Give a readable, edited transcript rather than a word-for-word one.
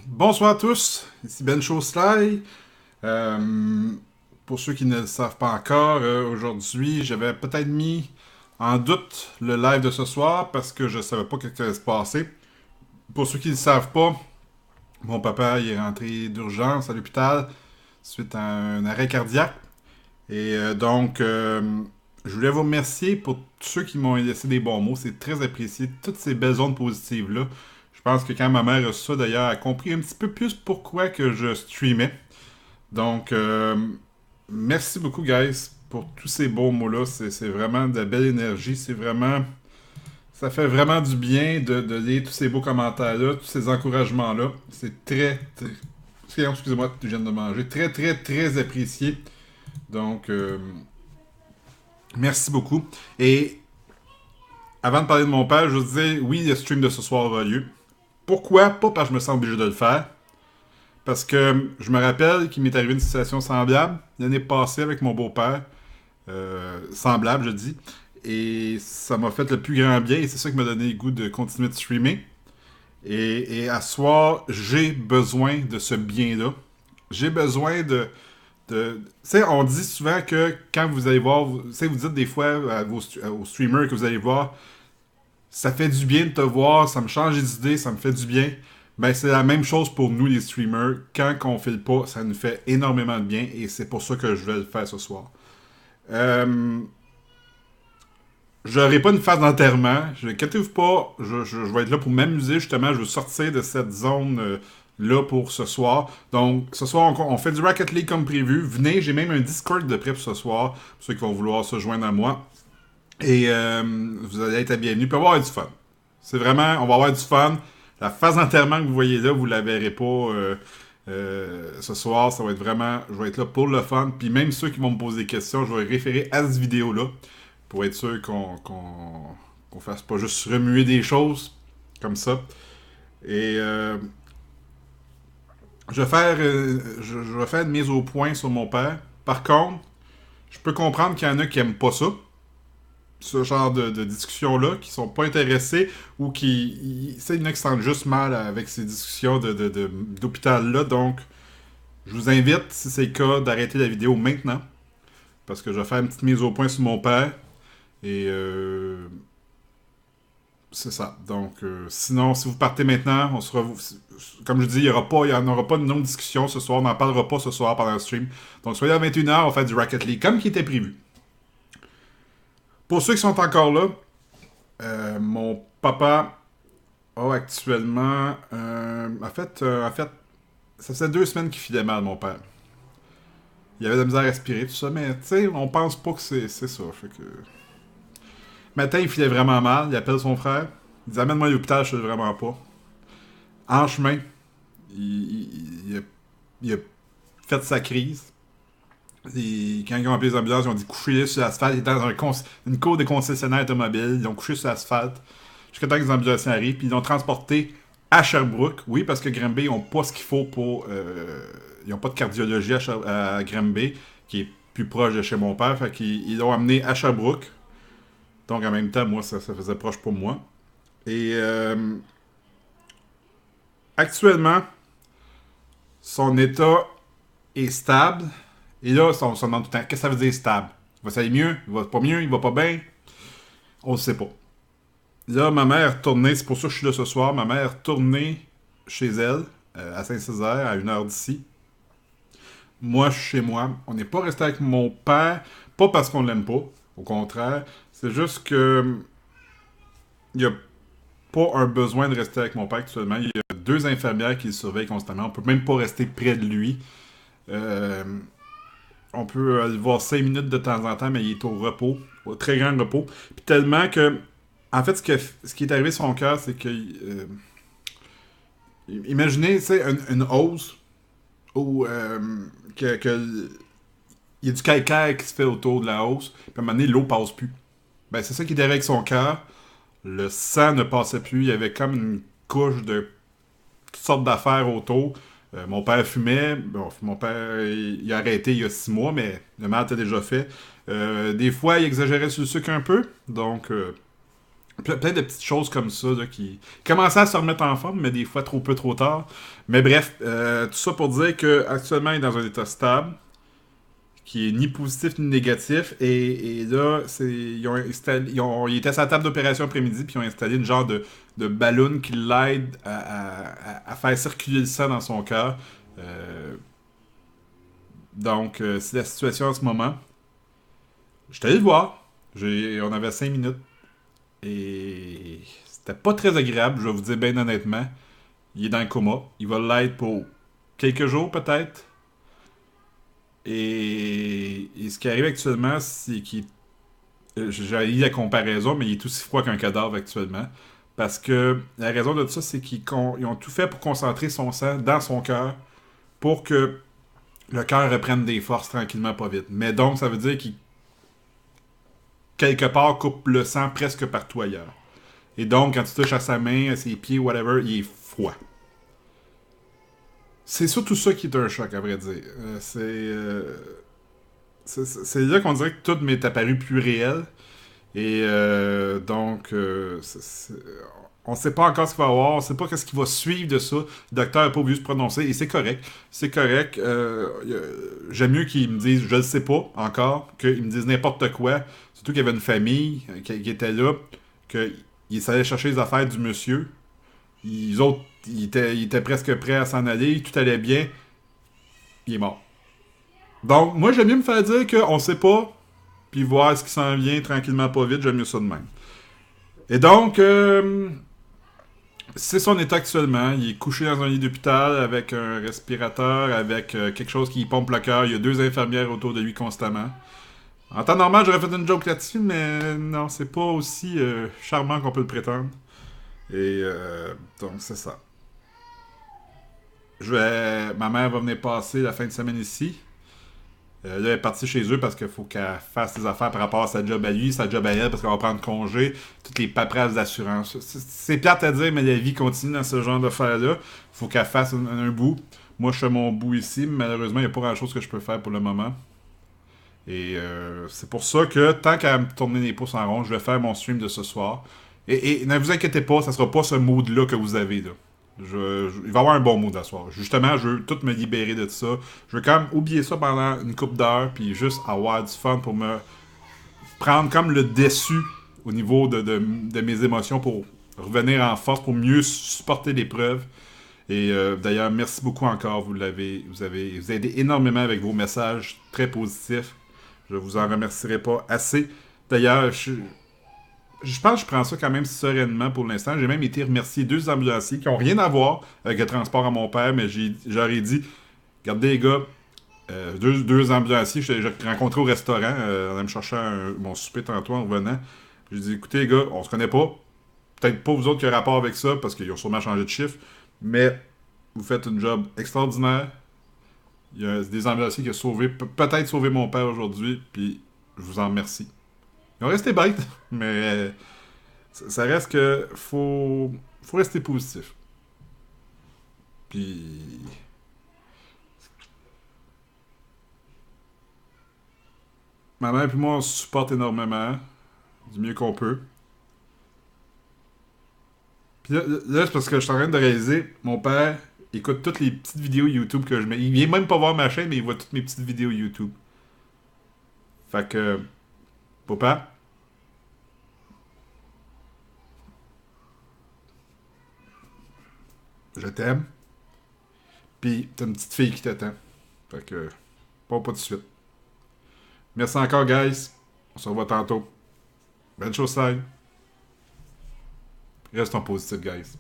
Bonsoir à tous, ici Ben Sly. Euh, pour ceux qui ne le savent pas encore, aujourd'hui, j'avais peut-être mis en doute le live de ce soir parce que je savais pas ce qui allait se passer. Pour ceux qui ne le savent pas, mon papa il est rentré d'urgence à l'hôpital suite à un arrêt cardiaque. Je voulais vous remercier pour tous ceux qui m'ont laissé des bons mots. C'est très apprécié, toutes ces belles ondes positives-là. Je pense que quand ma mère a reçu ça, d'ailleurs, elle a compris un petit peu plus pourquoi que je streamais. Donc, merci beaucoup, guys, pour tous ces beaux mots-là. C'est vraiment de la belle énergie. C'est vraiment... Ça fait vraiment du bien de lire tous ces beaux commentaires-là, tous ces encouragements-là. C'est excusez-moi, je viens de manger. Très, très, très apprécié. Donc, merci beaucoup. Et avant de parler de mon père, je vous disais, oui, le stream de ce soir aura lieu. Pourquoi? Pas parce que je me sens obligé de le faire. Parce que je me rappelle qu'il m'est arrivé une situation semblable l'année passée avec mon beau-père. Semblable, je dis. Et ça m'a fait le plus grand bien et c'est ça qui m'a donné le goût de continuer de streamer. Et à ce soir, j'ai besoin de ce bien-là. J'ai besoin tu sais, on dit souvent que quand vous allez voir, tu sais, vous dites des fois aux streamers que vous allez voir, ça fait du bien de te voir, ça me change les idées, ça me fait du bien. Ben, c'est la même chose pour nous, les streamers. Quand on file pas, ça nous fait énormément de bien et c'est pour ça que je vais le faire ce soir. Euh, J'aurai pas une phase d'enterrement. Je inquiétez-vous pas, je vais être là pour m'amuser justement. Je veux sortir de cette zone là pour ce soir. Donc, ce soir, on fait du Rocket League comme prévu. Venez, j'ai même un Discord de prêt pour ce soir. Pour ceux qui vont vouloir se joindre à moi. Et vous allez être bienvenus. Puis on va avoir du fun. C'est vraiment, on va avoir du fun. La phase d'enterrement que vous voyez là, vous la verrez pas ce soir. Ça va être vraiment, je vais être là pour le fun. Puis même ceux qui vont me poser des questions, je vais référer à cette vidéo-là pour être sûr qu'on fasse pas juste remuer des choses comme ça. Et je vais faire une mise au point sur mon père. Par contre, je peux comprendre qu'il y en a qui aiment pas ça, ce genre de discussions-là, qui sont pas intéressés ou qui. Il y en a qui se sentent juste mal avec ces discussions d'hôpital-là. Donc, je vous invite, si c'est le cas, d'arrêter la vidéo maintenant. Parce que je vais faire une petite mise au point sur mon père. Et c'est ça. Donc, sinon, si vous partez maintenant, on sera. Comme je dis, il y en aura pas de longue discussion ce soir. On n'en parlera pas ce soir pendant le stream. Donc, soyez à 21h, on va faire du Rocket League comme qui était prévu. Pour ceux qui sont encore là, mon papa a actuellement. En fait, ça faisait 2 semaines qu'il filait mal, mon père. Il avait de la misère à respirer, tout ça, mais tu sais, on pense pas que c'est ça. Fait que. Matin, il filait vraiment mal, il appelle son frère. Il dit amène-moi à l'hôpital, je sais vraiment pas. En chemin, il a fait sa crise. Et quand ils ont appelé les ambulances, ils ont dit couchez-le sur l'asphalte. Il était dans une cour des concessionnaires automobiles. Ils ont couché sur l'asphalte jusqu'à temps que les ambulanciers arrivent. Puis ils l'ont transporté à Sherbrooke. Oui, parce que Granby, ils n'ont pas ce qu'il faut pour. Ils n'ont pas de cardiologie à Granby, qui est plus proche de chez mon père. Fait qu'ils l'ont amené à Sherbrooke. Donc en même temps, moi, ça faisait proche pour moi. Et actuellement, son état est stable. Et là, on se demande tout le temps, qu'est-ce que ça veut dire stable? Il va aller mieux? Il va pas mieux? Il va pas bien? On ne sait pas. Là, ma mère est retournée, c'est pour ça que je suis là ce soir, ma mère est retournée chez elle, à Saint-Césaire, à 1 heure d'ici. Moi, je suis chez moi. On n'est pas resté avec mon père, pas parce qu'on l'aime pas, au contraire. C'est juste que il n'y a pas un besoin de rester avec mon père actuellement. Il y a 2 infirmières qui le surveillent constamment. On peut même pas rester près de lui. Euh, on peut le voir 5 minutes de temps en temps, mais il est au repos, au très grand repos. Puis tellement que, en fait, ce qui est arrivé sur son cœur, c'est que, imaginez, tu sais, une hausse où il y a du calcaire qui se fait autour de la hausse, puis à un moment donné, l'eau passe plus. Ben, c'est ça qui est arrivé avec son cœur. Le sang ne passait plus. Il y avait comme une couche de toutes sortes d'affaires autour. Mon père fumait. Bon, mon père, il a arrêté il y a 6 mois, mais le mal était déjà fait. Des fois, il exagérait sur le sucre un peu. Donc, Plein de petites choses comme ça là, qui commençaient à se remettre en forme, mais des fois trop peu, trop tard. Mais bref, tout ça pour dire qu'actuellement, il est dans un état stable, qui est ni positif ni négatif. Et là, il était à sa table d'opération après-midi, puis ils ont installé une genre de ballon qui l'aide à faire circuler le sang dans son cœur. Euh, donc, c'est la situation en ce moment. Je suis allé le voir. On avait 5 minutes. Et c'était pas très agréable, je vais vous dire bien honnêtement. Il est dans le coma. Il va l'être pour quelques jours peut-être. Et ce qui arrive actuellement, c'est qu'il... J'ai eu la comparaison, mais il est aussi froid qu'un cadavre actuellement. Parce que la raison de ça, c'est qu'ils ont tout fait pour concentrer son sang dans son cœur pour que le cœur reprenne des forces tranquillement, pas vite. Mais donc, ça veut dire qu'il, quelque part, coupe le sang presque partout ailleurs. Et donc, quand tu touches à sa main, à ses pieds, whatever, il est froid. C'est surtout ça qui est un choc, à vrai dire. C'est là qu'on dirait que tout m'est apparu plus réel. Et donc, on ne sait pas encore ce qu'il va y avoir, on ne sait pas ce qui va suivre de ça. Le docteur n'a pas voulu se prononcer, et c'est correct. C'est correct. J'aime mieux qu'ils me disent je le sais pas encore, qu'ils me disent n'importe quoi. Surtout qu'il y avait une famille qui était là, qu'ils allaient chercher les affaires du monsieur. Les autres, ils étaient presque prêts à s'en aller, tout allait bien. Il est mort. Donc, moi, j'aime mieux me faire dire qu'on sait pas, puis voir ce qui s'en vient tranquillement, pas vite. J'aime mieux ça de même. Et donc, c'est son état actuellement. Il est couché dans un lit d'hôpital avec un respirateur, avec quelque chose qui pompe le cœur. Il y a 2 infirmières autour de lui constamment. En temps normal, j'aurais fait une joke là-dessus, mais non, c'est pas aussi charmant qu'on peut le prétendre. Et donc, c'est ça. Ma mère va venir passer la fin de semaine ici. Là, elle est partie chez eux parce qu'il faut qu'elle fasse ses affaires par rapport à sa job à lui, sa job à elle, parce qu'elle va prendre congé, toutes les paperasses d'assurance. C'est plate à dire, mais la vie continue dans ce genre d'affaires-là. Faut qu'elle fasse un bout. Moi, je fais mon bout ici, mais malheureusement, il n'y a pas grand-chose que je peux faire pour le moment. Et c'est pour ça que, tant qu'à me tourner les pouces en rond, je vais faire mon stream de ce soir. Et ne vous inquiétez pas, ça sera pas ce mood-là que vous avez, là. Il va y avoir un bon mood à soir. Justement, je veux tout me libérer de ça. Je veux quand même oublier ça pendant une couple d'heures, puis juste avoir du fun pour me prendre comme le dessus au niveau de mes émotions pour revenir en force, pour mieux supporter l'épreuve. Et d'ailleurs, merci beaucoup encore. Vous avez aidé énormément avec vos messages très positifs. Je vous en remercierai pas assez. D'ailleurs, je pense que je prends ça quand même sereinement pour l'instant. J'ai même été remercier 2 ambulanciers qui n'ont rien à voir avec le transport à mon père, mais j'aurais dit, regardez les gars, deux ambulanciers, j'ai rencontré au restaurant, on allait me chercher mon souper tantôt en revenant. J'ai dit, écoutez les gars, on se connaît pas. Peut-être pas vous autres qui avez rapport avec ça, parce qu'ils ont sûrement changé de chiffre, mais vous faites un job extraordinaire. Il y a des ambulanciers qui ont peut-être sauvé mon père aujourd'hui, puis je vous en remercie. Ils ont resté bêtes, mais ça reste que faut rester positif. Puis ma mère et moi on se supporte énormément, du mieux qu'on peut. Puis là, c'est parce que je suis en train de réaliser, mon père écoute toutes les petites vidéos YouTube que je mets. Il vient même pas voir ma chaîne, mais il voit toutes mes petites vidéos YouTube. Fait que, papa, je t'aime. Puis t'as une petite fille qui t'attend. Fait que, pas tout de suite. Merci encore, guys. On se revoit tantôt. Bonne chose, Restons positifs, guys.